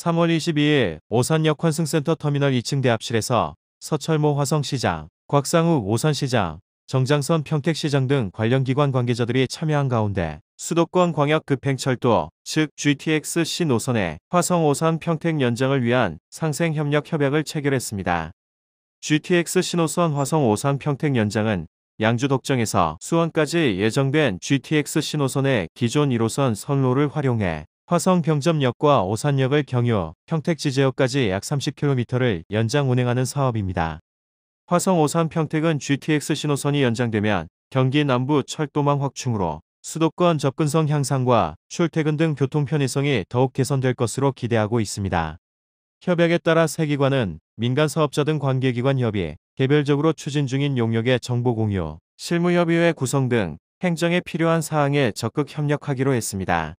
3월 22일 오산역 환승센터 터미널 2층 대합실에서 서철모 화성시장, 곽상욱 오산시장, 정장선 평택시장 등 관련 기관 관계자들이 참여한 가운데 수도권 광역급행철도 즉 GTX-C 노선의 화성 오산 평택 연장을 위한 상생협력 협약을 체결했습니다. GTX-C 노선 화성 오산 평택 연장은 양주 독정에서 수원까지 예정된 GTX-C 노선의 기존 1호선 선로를 활용해 화성 병점역과 오산역을 경유, 평택 지제역까지 약 30km를 연장 운행하는 사업입니다. 화성 오산 평택은 GTX-C 노선이 연장되면 경기 남부 철도망 확충으로 수도권 접근성 향상과 출퇴근 등 교통 편의성이 더욱 개선될 것으로 기대하고 있습니다. 협약에 따라 세 기관은 민간 사업자 등 관계기관 협의, 개별적으로 추진 중인 용역의 정보 공유, 실무협의회 구성 등 행정에 필요한 사항에 적극 협력하기로 했습니다.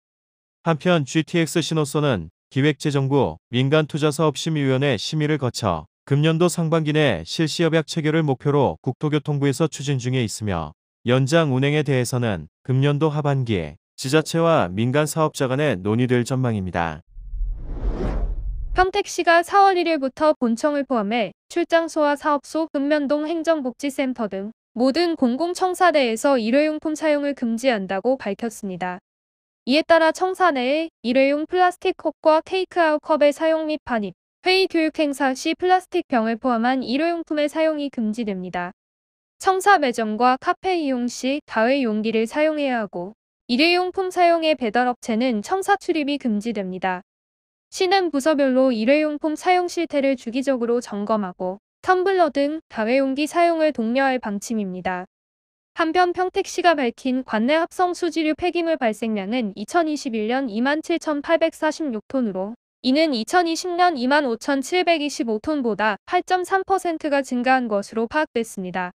한편 GTX-C 노선은 기획재정부 민간투자사업심의위원회 심의를 거쳐 금년도 상반기 내 실시협약 체결을 목표로 국토교통부에서 추진 중에 있으며 연장 운행에 대해서는 금년도 하반기에 지자체와 민간 사업자 간에 논의될 전망입니다. 평택시가 4월 1일부터 본청을 포함해 출장소와 사업소, 읍면동 행정복지센터 등 모든 공공청사내에서 일회용품 사용을 금지한다고 밝혔습니다. 이에 따라 청사 내에 일회용 플라스틱 컵과 테이크아웃 컵의 사용 및 반입, 회의 교육 행사 시 플라스틱 병을 포함한 일회용품의 사용이 금지됩니다. 청사 매점과 카페 이용 시 다회 용기를 사용해야 하고 일회용품 사용의 배달업체는 청사 출입이 금지됩니다. 시는 부서별로 일회용품 사용 실태를 주기적으로 점검하고 텀블러 등 다회용기 사용을 독려할 방침입니다. 한편 평택시가 밝힌 관내 합성 수지류 폐기물 발생량은 2021년 27,846톤으로 이는 2020년 25,725톤보다 8.3%가 증가한 것으로 파악됐습니다.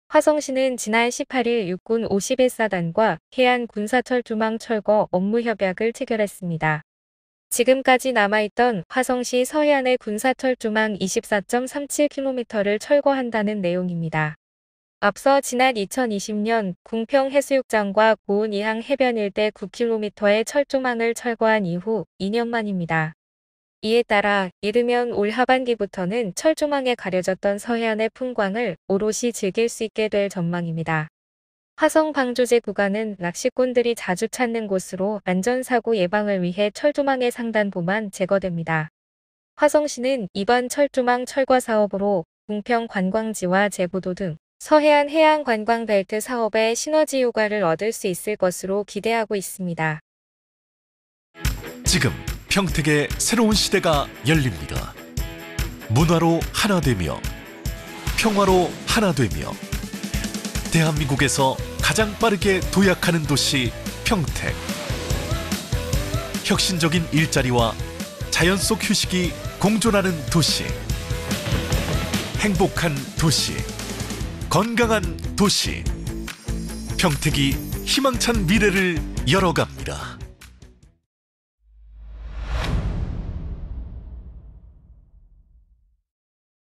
화성시는 지난 18일 육군 51사단과 해안군사철조망 철거 업무 협약을 체결했습니다. 지금까지 남아있던 화성시 서해안의 군사철조망 24.37km를 철거한다는 내용입니다. 앞서 지난 2020년 궁평해수욕장과 고은 이항 해변 일대 9km의 철조망을 철거한 이후 2년 만입니다. 이에 따라 이르면 올 하반기부터는 철조망에 가려졌던 서해안의 풍광을 오롯이 즐길 수 있게 될 전망입니다. 화성 방조제 구간은 낚시꾼들이 자주 찾는 곳으로 안전사고 예방을 위해 철조망의 상단부만 제거됩니다. 화성시는 이번 철조망 철거 사업으로 궁평 관광지와 제부도 등 서해안 해안 관광 벨트 사업의 시너지 효과를 얻을 수 있을 것으로 기대하고 있습니다. 지금 평택의 새로운 시대가 열립니다. 문화로 하나되며 평화로 하나되며 대한민국에서 가장 빠르게 도약하는 도시 평택. 혁신적인 일자리와 자연 속 휴식이 공존하는 도시. 행복한 도시. 건강한 도시. 평택이 희망찬 미래를 열어갑니다.